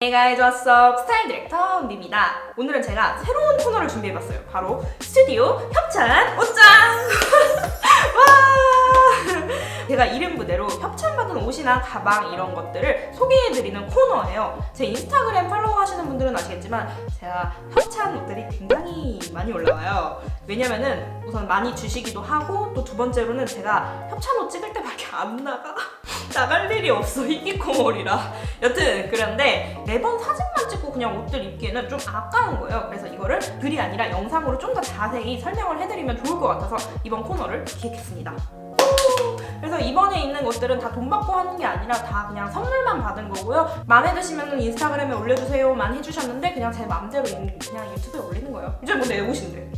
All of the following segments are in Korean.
Hey guys, what's up? 스타일 디렉터 은비입니다. 오늘은 제가 새로운 코너를 준비해봤어요. 바로 스튜디오 협찬 옷장! 와! 제가 이름 그대로 협찬받은 옷이나 가방 이런 것들을 소개해드리는 코너예요. 제 인스타그램 팔로우 하시는 분들은 아시겠지만 제가 협찬 옷들이 굉장히 많이 올라와요. 왜냐면은 우선 많이 주시기도 하고 또 두 번째로는 제가 협찬 옷 찍을 때밖에 안 나갈 일이 없어, 히키코모리라. 여튼 그런데 매번 사진만 찍고 그냥 옷들 입기에는 좀 아까운 거예요. 그래서 이거를 글이 아니라 영상으로 좀 더 자세히 설명을 해드리면 좋을 것 같아서 이번 코너를 기획했습니다. 그래서 이번에 있는 것들은 다 돈 받고 하는 게 아니라 다 그냥 선물만 받은 거고요. 마음에 드시면 인스타그램에 올려주세요만 해주셨는데 그냥 제 마음대로 그냥 유튜브에 올리는 거예요. 이제 뭐 내 옷인데.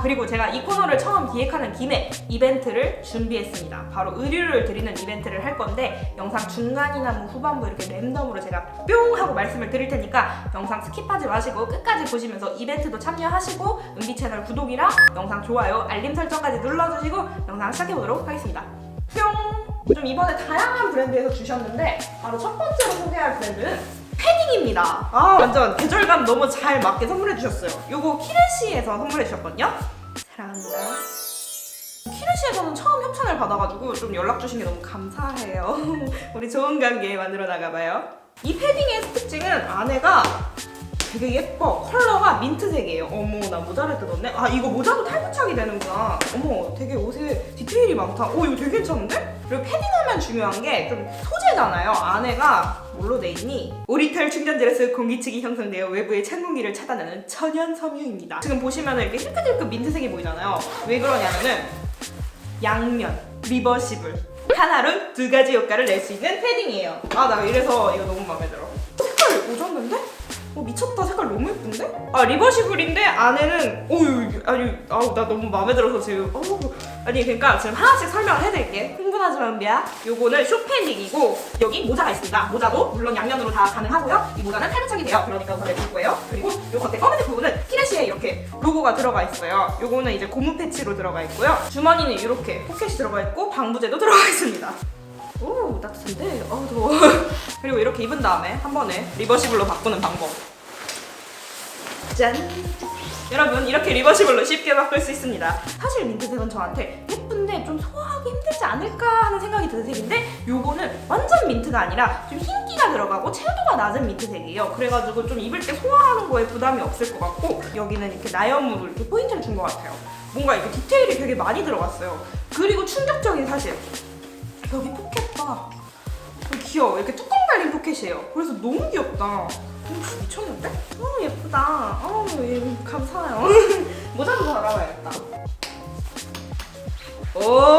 그리고 제가 이 코너를 처음 기획하는 김에 이벤트를 준비했습니다. 바로 의류를 드리는 이벤트를 할 건데 영상 중간이나 뭐 후반부 이렇게 랜덤으로 제가 뿅 하고 말씀을 드릴 테니까 영상 스킵하지 마시고 끝까지 보시면서 이벤트도 참여하시고 은비 채널 구독이랑 영상 좋아요, 알림 설정까지 눌러주시고 영상 시작해보도록 하겠습니다. 뿅! 좀 이번에 다양한 브랜드에서 주셨는데 바로 첫 번째로 소개할 브랜드는 패딩입니다. 완전 계절감 너무 잘 맞게 선물해주셨어요. 요거 키르시에서 선물해주셨거든요. 사랑합니다. 키르시에서는 처음 협찬을 받아가지고 좀 연락 주신 게 너무 감사해요. 우리 좋은 관계 만들어 나가봐요. 이 패딩의 특징은 안에가 되게 예뻐. 컬러가 민트색이에요. 어머, 나 모자를 뜯었네. 이거 모자도 탈부착이 되는구나. 어머, 되게 옷에 디테일이 많다. 이거 되게 괜찮은데? 그리고 패딩하면 중요한 게 좀 소재잖아요. 안에가 뭘로 돼 있니? 오리털 충전재로서 공기층이 형성되어 외부의 찬 공기를 차단하는 천연 섬유입니다. 지금 보시면 이렇게 힐끗힐끗 민트색이 보이잖아요. 왜 그러냐면은 양면, 리버시블 하나로 두 가지 효과를 낼 수 있는 패딩이에요. 나 이래서 이거 너무 마음에 들어. 색깔 오졌는데? 미쳤다. 색깔 너무 예쁜데? 리버시블인데 안에는 나 너무 마음에 들어서 지금 그러니까 지금 하나씩 설명을 해드릴게. 흥분하지마 은비야. 요거는 쇼패딩이고 여기 모자가 있습니다. 모자도 물론 양면으로 다 가능하고요. 이 모자는 탈부착이 돼요. 그러니까 우선 내줄 거예요. 그리고 요 겉에 검은색 부분은 키레시에 이렇게 로고가 들어가 있어요. 요거는 이제 고무 패치로 들어가 있고요. 주머니는 이렇게 포켓이 들어가 있고 방부제도 들어가 있습니다. 오, 따뜻한데? 더워. 그리고 이렇게 입은 다음에 한 번에 리버시블로 바꾸는 방법. 짠! 여러분, 이렇게 리버시블로 쉽게 바꿀 수 있습니다. 사실 민트색은 저한테 예쁜데 좀 소화하기 힘들지 않을까 하는 생각이 드는 색인데 요거는 완전 민트가 아니라 좀 흰기가 들어가고 채도가 낮은 민트색이에요. 그래가지고 좀 입을 때 소화하는 거에 부담이 없을 것 같고 여기는 이렇게 나염으로 이렇게 포인트를 준 것 같아요. 뭔가 이렇게 디테일이 되게 많이 들어갔어요. 그리고 충격적인 사실. 여기 포켓 봐. 귀여워. 이렇게 뚜껑 달린 포켓이에요. 그래서 너무 귀엽다. 미쳤는데? 예쁘다. 감사해요. 모자도 달아봐야겠다.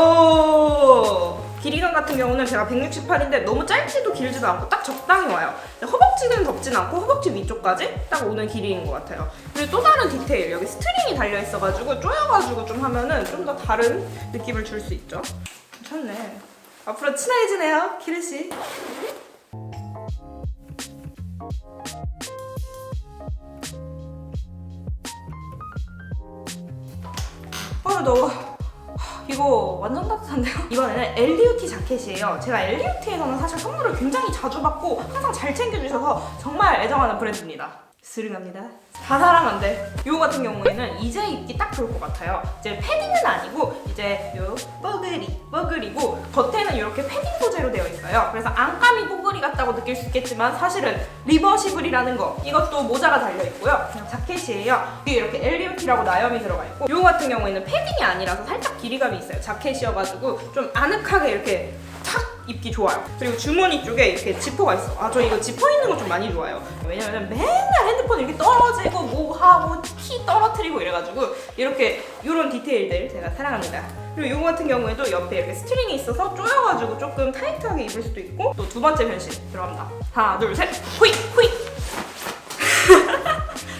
오! 길이감 같은 경우는 제가 168인데 너무 짧지도 길지도 않고 딱 적당히 와요. 허벅지는 덥진 않고 허벅지 위쪽까지 딱 오는 길이인 것 같아요. 그리고 또 다른 디테일, 여기 스트링이 달려있어가지고 조여가지고 좀 하면은 좀 더 다른 느낌을 줄 수 있죠. 괜찮네. 앞으로 친해지네요, 키르시. 더워. 이거 완전 따뜻한데요? 이번에는 엘리우티 자켓이에요. 제가 엘리우티에서는 사실 선물을 굉장히 자주 받고 항상 잘 챙겨주셔서 정말 애정하는 브랜드입니다. 스릉합니다. 다 사랑한대. 이거 같은 경우에는 이제 입기 딱 좋을 것 같아요. 이제 패딩은 아니고 이제 요 뻐글이고 겉에는 이렇게 패딩 소재로 되어 있어요. 그래서 안감이 뽀글이 같다고 느낄 수 있겠지만 사실은 리버시블이라는 거. 이것도 모자가 달려 있고요. 그냥 자켓이에요. 뒤에 이렇게 엘리우티라고 나염이 들어가 있고 이거 같은 경우에는 패딩이 아니라서 살짝 길이감이 있어요. 자켓이어가지고 좀 아늑하게 이렇게 탁 입기 좋아요. 그리고 주머니 쪽에 이렇게 지퍼가 있어. 저 이거 지퍼 있는 거 좀 많이 좋아해요. 왜냐면 맨날 핸드폰 이렇게 떨어지고 뭐 하고 키 떨어뜨리고 이래가지고 이렇게 이런 디테일들 제가 사랑합니다. 그리고 이거 같은 경우에도 옆에 이렇게 스트링이 있어서 조여가지고 조금 타이트하게 입을 수도 있고 또 두 번째 변신 들어갑니다. 하나 둘 셋 호잇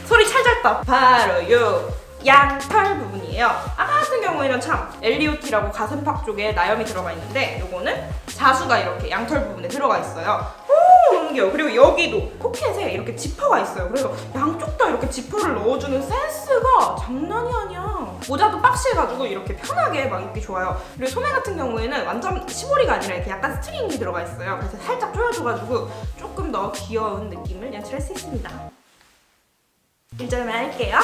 소리 찰졌다. 바로 요 양털 부분이에요. 아까 같은 경우에는 참 엘리오티라고 가슴팍 쪽에 나염이 들어가 있는데 요거는 자수가 이렇게 양털 부분에 들어가 있어요. 너무 귀여워. 그리고 여기도 포켓에 이렇게 지퍼가 있어요. 그래서 양쪽 다 이렇게 지퍼를 넣어주는 센스가 장난이 아니야. 모자도 박시해가지고 이렇게 편하게 막 입기 좋아요. 그리고 소매 같은 경우에는 완전 시보리가 아니라 이렇게 약간 스트링이 들어가 있어요. 그래서 살짝 조여줘가지고 조금 좀 더 귀여운 느낌을 연출할 수 있습니다. 1절만 할게요.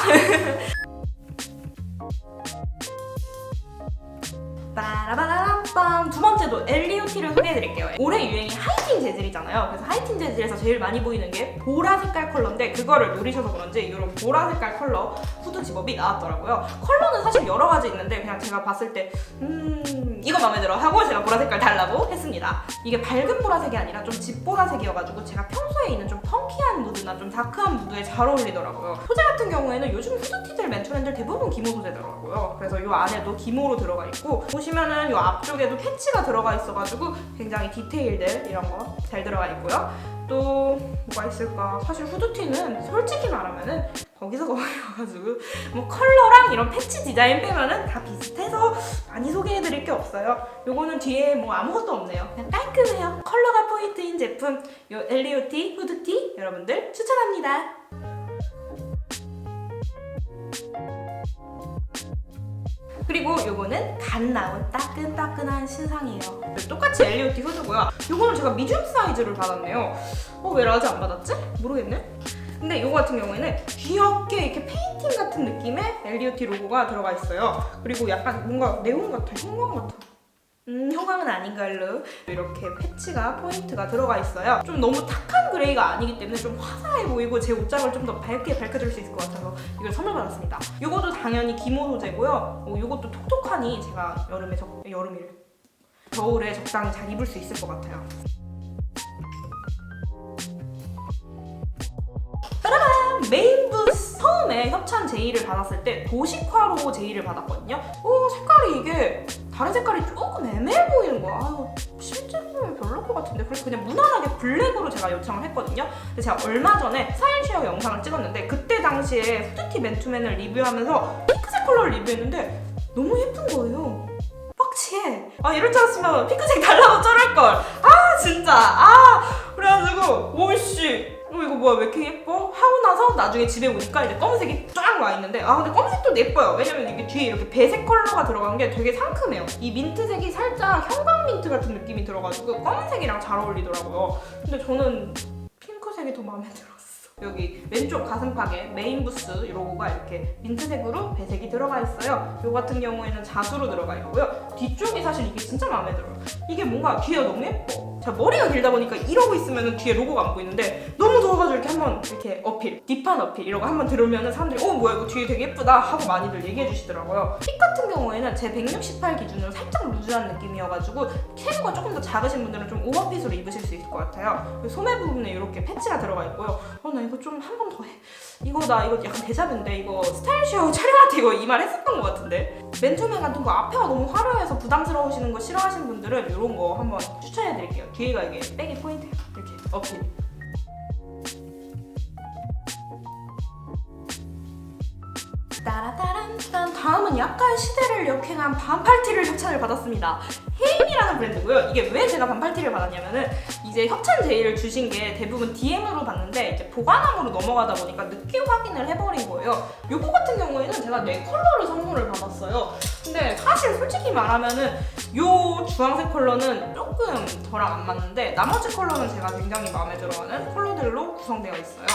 빠라바라밤. 두 번째도 엘리오티를 소개해드릴게요. 올해 유행이 하이틴 재질이잖아요. 그래서 하이틴 재질에서 제일 많이 보이는 게 보라 색깔 컬러인데 그거를 노리셔서 그런지 이런 보라 색깔 컬러 후드 집업이 나왔더라고요. 컬러는 사실 여러 가지 있는데 그냥 제가 봤을 때 이거 마음에 들어 하고 제가 보라 색깔 달라고 했습니다. 이게 밝은 보라색이 아니라 좀 짙보라색이어가지고 제가 평소에 있는 좀 펑키한 무드나 좀 다크한 무드에 잘 어울리더라고요. 소재 같은 경우에는 요즘 후드티들 맨투맨들 대부분 기모 소재더라고요. 그래서 이 안에도 기모로 들어가 있고 보시면은 이 앞쪽에도 패치가 들어가 있어가지고 굉장히 디테일들 이런 거 잘 들어가 있고요. 또 뭐가 있을까? 사실 후드티는 솔직히 말하면은 거기서 거기여가지고 뭐 컬러랑 이런 패치 디자인 빼면은 다 비슷해서 많이 소개해드릴 게 없어요. 요거는 뒤에 뭐 아무것도 없네요. 그냥 깔끔해요. 컬러가 포인트인 제품 요 엘리오티 후드티 여러분들 추천합니다. 그리고 요거는 갓 나온 따끈따끈한 신상이에요. 똑같이 엘리오티 후드고요. 요거는 제가 미디움 사이즈를 받았네요. 왜 라지 안 받았지? 모르겠네. 근데 요거 같은 경우에는 귀엽게 이렇게 페인팅 같은 느낌의 엘리오티 로고가 들어가 있어요. 그리고 약간 뭔가 네온 같아, 형광 같아. 형광은 아닌 걸로 이렇게 패치가 포인트가 들어가 있어요. 좀 너무 탁한 그레이가 아니기 때문에 좀 화사해 보이고 제 옷장을 좀 더 밝게 밝혀줄 수 있을 것 같아서 이걸 선물 받았습니다. 이것도 당연히 기모 소재고요. 이것도 톡톡하니 제가 겨울에 적당히 잘 입을 수 있을 것 같아요. 메인 부스 처음에 협찬 제의를 받았을 때 도식화로 제의를 받았거든요. 색깔이 이게 다른 색깔이 조금 애매해 보이는 거야. 실제로는 별로일 것 같은데 그래서 그냥 무난하게 블랙으로 제가 요청을 했거든요. 근데 제가 얼마 전에 스타일 쉐어 영상을 찍었는데 그때 당시에 후드티 맨투맨을 리뷰하면서 핑크색 컬러를 리뷰했는데 너무 예쁜 거예요. 빡치해. 이럴 줄 알았으면 핑크색 달라고 쩔을걸. 진짜. 그래가지고 오이씨 이거 뭐야 왜 이렇게 예뻐? 하고 나서 나중에 집에 오니까 이제 검은색이 쫙 와 있는데 근데 검은색도 예뻐요. 왜냐면 이게 뒤에 이렇게 배색 컬러가 들어간 게 되게 상큼해요. 이 민트색이 살짝 형광 민트 같은 느낌이 들어가지고 검은색이랑 잘 어울리더라고요. 근데 저는 핑크색이 더 마음에 들었어. 여기 왼쪽 가슴팍에 메인 부스 로고가 이렇게 민트색으로 배색이 들어가 있어요. 요 같은 경우에는 자수로 들어가 있고요. 뒤쪽이 사실 이게 진짜 마음에 들어요. 이게 뭔가 뒤가 너무 예뻐. 제가 머리가 길다 보니까 이러고 있으면 뒤에 로고가 안 보이는데 너무 더워가지고 이렇게 한번 이렇게 어필, 딥한 어필 이런 거 한번 들으면 사람들이 뭐야 이거 뒤에 되게 예쁘다 하고 많이들 얘기해 주시더라고요. 핏 같은 경우에는 제 168 기준으로 살짝 루즈한 느낌이어가지고 체구가 조금 더 작으신 분들은 좀 오버핏으로 입으실 수 있을 것 같아요. 소매 부분에 이렇게 패치가 들어가 있고요. 나 이거 좀 한 번 더 해. 나 이거 약간 데자뷰인데 이거 스타일쇼 촬영할 때 이거 이 말 했었던 것 같은데 맨투맨 같은 거 앞에가 너무 화려해서 부담스러우시는 거 싫어하시는 분들은 이런 거 한번 추천해드릴게요. 뒤에가 이게 백이 포인트예요. 이렇게 어필. 따라따란 다음은 약간 시대를 역행한 반팔티를 협찬을 받았습니다. 헤임이라는 브랜드고요. 이게 왜 제가 반팔티를 받았냐면은 이제 협찬 제의를 주신 게 대부분 DM으로 받는데 이제 보관함으로 넘어가다 보니까 늦게 확인을 해버린 거예요. 요거 같은 경우에는 제가 4컬러를 선물을 받았어요. 근데 사실 솔직히 말하면은 요 주황색 컬러는 조금 저랑 안 맞는데 나머지 컬러는 제가 굉장히 마음에 들어하는 컬러들로 구성되어 있어요.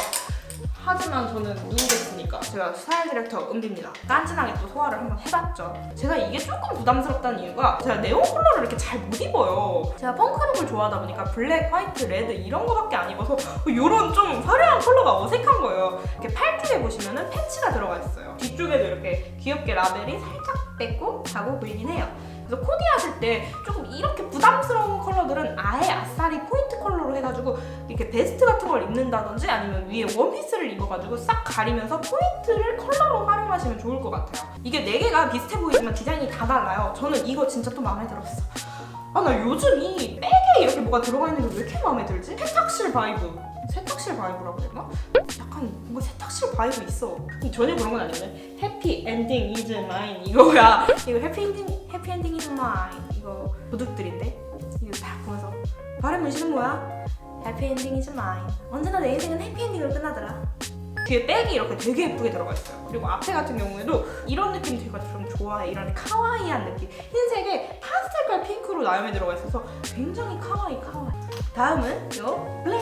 하지만 저는 누구겠습니까? 제가 스타일 디렉터 은비입니다. 깐진하게 또 소화를 한번 해봤죠. 제가 이게 조금 부담스럽다는 이유가 제가 네온 컬러를 이렇게 잘 못 입어요. 제가 펑크룩을 좋아하다 보니까 블랙, 화이트, 레드 이런 거밖에 안 입어서 이런 좀 화려한 컬러가 어색한 거예요. 이렇게 팔 쪽에 보시면은 패치가 들어가 있어요. 뒤쪽에도 이렇게 귀엽게 라벨이 살짝 빼꼼하고 보이긴 해요. 그래서 코디하실 때 조금 이렇게 부담스러운 컬러들은 아예 아싸리 포인트 컬러로 해가지고 이렇게 베스트 같은 걸 입는다든지 아니면 위에 원피스를 입어가지고 싹 가리면서 포인트를 컬러로 활용하시면 좋을 것 같아요. 이게 4개가 비슷해 보이지만 디자인이 다 달라요. 저는 이거 진짜 또 마음에 들었어. 나 요즘 이 백에 이렇게 뭐가 들어가 있는 게 왜 이렇게 마음에 들지? 세탁실 바이브. 세탁실 바이브라고 해야 되나? 약간 뭔가 세탁실 바이브 있어. 전혀 그런 건 아니네. 해피 엔딩 is mine 이거야. 이거 해피 엔딩 is mine 이거 도둑들인데 이거 다 보면서 발음 문신은 뭐야? 해피 엔딩 is mine. 언제나 내 인생은 해피 엔딩으로 끝나더라. 뒤에 백이 이렇게 되게 예쁘게 들어가 있어요. 그리고 앞에 같은 경우에도 이런 느낌 제가 좀 좋아해. 이런 카와이한 느낌. 흰색에 파스텔컬 핑크로 나염이 들어가 있어서 굉장히 카와이. 다음은 요 블랙.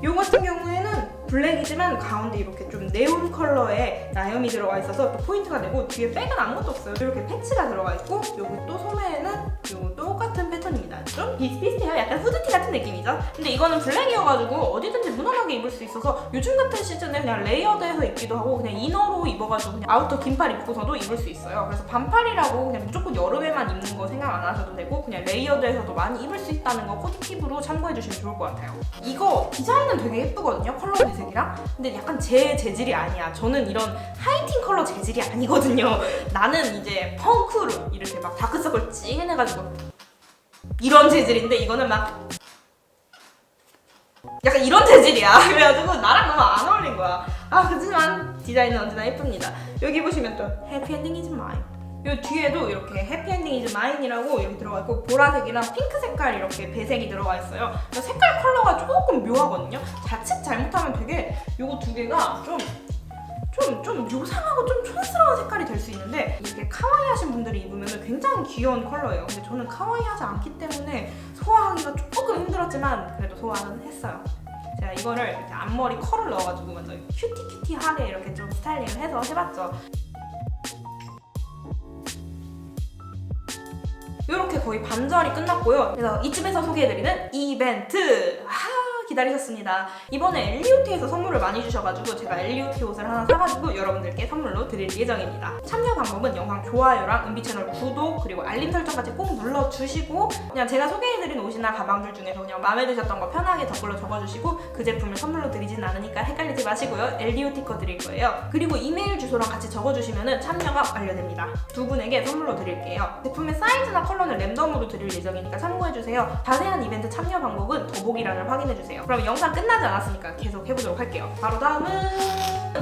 요 같은 경우에는 블랙이지만 가운데 이렇게 좀 네온 컬러의 나염이 들어가 있어서 또 포인트가 되고 뒤에 백은 아무것도 없어요. 이렇게 패치가 들어가 있고 여기 또 소매에는 요 똑같은 패턴입니다. 좀 비슷비슷해요. 약간 후드티 같은 느낌이죠. 근데 이거는 블랙이어가지고 어디든지 무난하게 입을 수 있어서 요즘 같은 시즌에 그냥 레이어드해서 입기도 하고 그냥 이너로 입어가지고 그냥 아우터 긴팔 입고서도 입을 수 있어요. 그래서 반팔이라고 그냥 무조건 여름에만 입는 거 생각 안 하셔도 되고 그냥 레이어드해서도 많이 입을 수 있다는 거 코디 팁으로 참고해주시면 좋을 것 같아요. 이거 디자인은 되게 예쁘거든요. 컬러 배색이랑. 근데 약간 제 재질이 아니야. 저는 이런 하이틴 컬러 재질이 아니거든요. 나는 이제 펑크룩 이렇게 막 다크서클 찡해가지고 이런 재질인데 이거는 막 약간 이런 재질이야. 그래가지고 나랑 너무 안 어울린 거야. 그렇지만 디자인은 언제나 예쁩니다. 여기 보시면 또 해피 엔딩 이즈 마인. 요 뒤에도 이렇게 해피 엔딩 이즈 마인이라고 이렇게 들어가 있고 보라색이랑 핑크 색깔 이렇게 배색이 들어가 있어요. 색깔 컬러가 조금 묘하거든요. 자칫 잘못하면 되게 요거 두 개가 좀 요상하고 좀 촌스러운 색깔이 될 수 있는데 이렇게 카와이하신 분들이 입으면 굉장히 귀여운 컬러예요. 근데 저는 카와이하지 않기 때문에 소화하기가 조금 힘들었지만 그래도 소화는 했어요. 제가 이거를 이렇게 앞머리 컬을 넣어가지고 먼저 큐티하게 이렇게 좀 스타일링을 해서 해봤죠. 이렇게 거의 반절이 끝났고요. 그래서 이쯤에서 소개해드리는 이벤트! 기다리셨습니다. 이번에 엘리오티에서 선물을 많이 주셔가지고 제가 엘리오티 옷을 하나 사가지고 여러분들께 선물로 드릴 예정입니다. 참여 방법은 영상 좋아요랑 은비 채널 구독 그리고 알림 설정까지 꼭 눌러주시고 그냥 제가 소개해드린 옷이나 가방들 중에서 그냥 마음에 드셨던 거 편하게 댓글로 적어주시고 그 제품을 선물로 드리진 않으니까 헷갈리지 마시고요. 엘리오티 거 드릴 거예요. 그리고 이메일 주소랑 같이 적어주시면 참여가 완료됩니다. 두 분에게 선물로 드릴게요. 제품의 사이즈나 컬러는 랜덤으로 드릴 예정이니까 참고해주세요. 자세한 이벤트 참여 방법은 더보기란을 확인해주세요. 그럼 영상 끝나지 않았으니까 계속 해보도록 할게요. 바로 다음은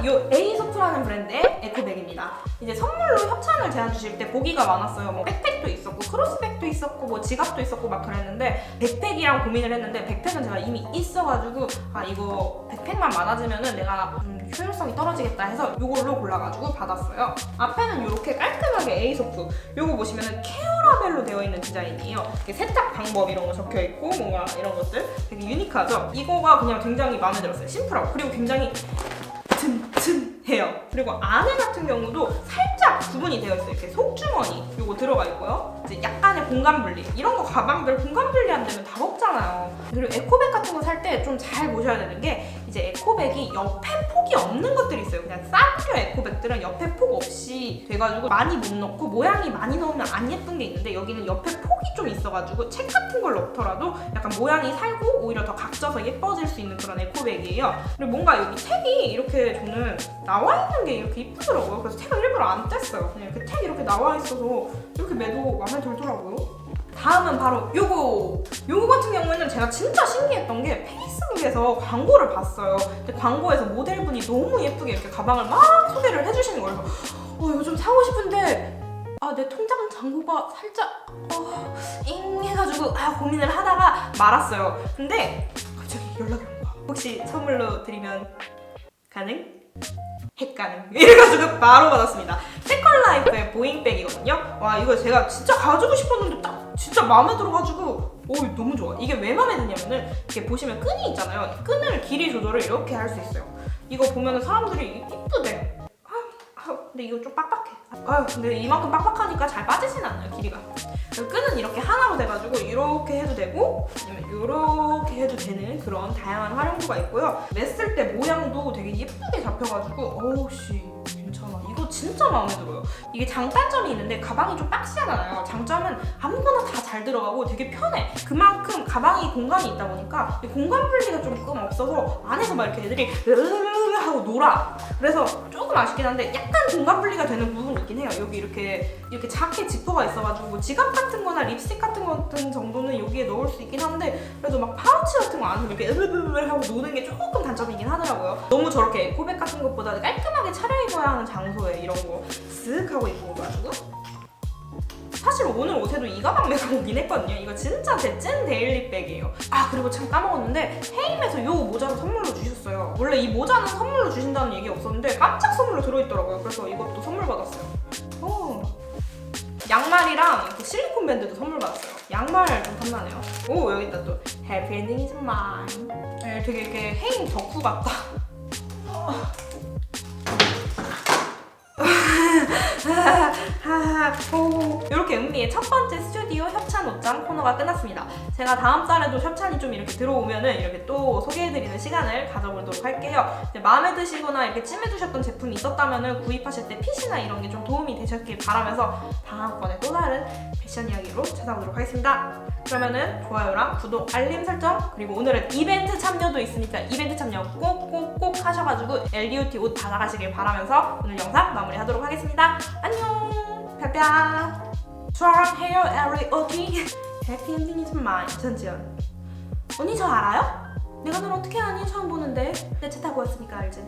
요 에이소프라는 브랜드의 에코백입니다. 이제 선물로 협찬을 제안 주실 때 보기가 많았어요. 뭐 백팩도 있었고 크로스백도 있었고 뭐 지갑도 있었고 막 그랬는데 백팩이랑 고민을 했는데 백팩은 제가 이미 있어가지고 이거 백팩만 많아지면은 내가 효율성이 떨어지겠다 해서 이걸로 골라가지고 받았어요. 앞에는 이렇게 깔끔하게 에이소프 요거 보시면은 케어라벨로 되어 있는 디자인이에요. 이렇게 세탁 방법 이런 거 적혀 있고 뭔가 이런 것들 되게 유니크하죠? 이거가 그냥 굉장히 마음에 들었어요. 심플하고 그리고 굉장히 튼튼해요. 그리고 안에 같은 경우도 살짝 구분이 되어 있어요. 이렇게 속주머니 요거 들어가 있고요. 이제 약간의 공간 분리 이런 거 가방들 공간 분리 안 되면 다 없잖아요. 그리고 에코백 같은 거 살 때 좀 잘 보셔야 되는 게 이제 에코백이 옆에 폭이 없는 것들이 있어요. 그냥 싼류 에코백들은 옆에 폭 없이 돼가지고 많이 못 넣고 모양이 많이 넣으면 안 예쁜 게 있는데 여기는 옆에 폭이 좀 있어가지고 책 같은 걸 넣더라도 약간 모양이 살고 오히려 더 각져서 예뻐질 수 있는 그런 에코백이에요. 그리고 뭔가 여기 택이 이렇게 저는 나와 있는 게 이렇게 이쁘더라고요. 그래서 택을 일부러 안 뗐어요. 그냥 이렇게 택이 이렇게 나와 있어서 이렇게 매도 마음에 들더라고요. 다음은 바로 요거 같은 경우에는 제가 진짜 신기했던 게 페이스북에서 광고를 봤어요. 근데 광고에서 모델분이 너무 예쁘게 이렇게 가방을 막 소개를 해주시는 거예요. 요즘 사고 싶은데 내 통장 잔고가 살짝 잉 해가지고 고민을 하다가 말았어요. 근데 갑자기 연락이 온 거야. 혹시 선물로 드리면 가능? 핵가능 이래가지고 바로 받았습니다. 세컨라이프의 보잉백이거든요. 이거 제가 진짜 가지고 싶었는데 딱 진짜 마음에 들어가지고 너무 좋아. 이게 왜 마음에 드냐면은 이렇게 보시면 끈이 있잖아요. 이 끈을 길이 조절을 이렇게 할 수 있어요. 이거 보면은 사람들이 이쁘대. 근데 이거 좀 빡빡해. 근데 이만큼 빡빡하니까 잘 빠지진 않아요, 길이가. 끈은 이렇게 하나로 돼가지고 이렇게 해도 되고 아니면 이렇게 해도 되는 그런 다양한 활용도가 있고요. 맸을 때 모양도 되게 예쁘게 잡혀가지고 괜찮아. 이거 진짜 마음에 들어요. 이게 장단점이 있는데 가방이 좀 박스잖아요. 장점은 아무거나 다 잘 들어가고 되게 편해. 그만큼 가방이 공간이 있다 보니까 공간 분리가 조금 없어서 안에서 막 이렇게 애들이 하고 놀아. 그래서 조금 아쉽긴 한데 약간 공간 분리가 되는 부분이 있긴 해요. 여기 이렇게 작게 지퍼가 있어가지고 뭐 지갑 같은 거나 립스틱 같은 거 같은 정도는 여기에 넣을 수 있긴 한데 그래도 막 파우치 같은 거 안에서 이렇게 하고 노는 게 조금 단점이긴 하더라고요. 너무 저렇게 에코백 같은 것보다 깔끔하게 차려입어야 하는 장소에 이런 거 쓱 하고 입고 가지고 사실 오늘 옷에도 이 가방 메고 오긴 했거든요. 이거 진짜 제 찐 데일리백이에요. 그리고 참 까먹었는데 헤임에서 이 모자를 선물로 주셨어요. 원래 이 모자는 선물로 주신다는 얘기 없었는데 깜짝 선물로 들어있더라고요. 그래서 이것도 선물 받았어요. 양말이랑 이렇게 실리콘 밴드도 선물 받았어요. 양말 좀 탐나네요. 여기 있다 또 해피 엔딩 이즈 마인. 되게 이렇게 해인 덕후 같다. 이렇게 은미의 첫 번째 스튜디오 협찬 옷장 코너가 끝났습니다. 제가 다음 달에도 협찬이 좀 이렇게 들어오면은 이렇게 또 소개해드리는 시간을 가져보도록 할게요. 마음에 드시거나 이렇게 찜해두셨던 제품이 있었다면은 구입하실 때 핏이나 이런 게 좀 도움이 되셨길 바라면서 다음번에 또 다른 패션 이야기로 찾아오도록 하겠습니다. 그러면은 좋아요랑 구독, 알림 설정, 그리고 오늘은 이벤트 참여도 있으니까 이벤트 참여 꼭꼭꼭 하셔가지고 LDOT 옷 받아가시길 바라면서 오늘 영상 마무리하도록 하겠습니다. 안녕! 뿅뿅! 사랑해요 LDOT. 해피 엔딩 is mine. 전지현. 언니 저 알아요? 내가 널 어떻게 아니? 처음 보는데 내 차 타고 왔으니까 알지.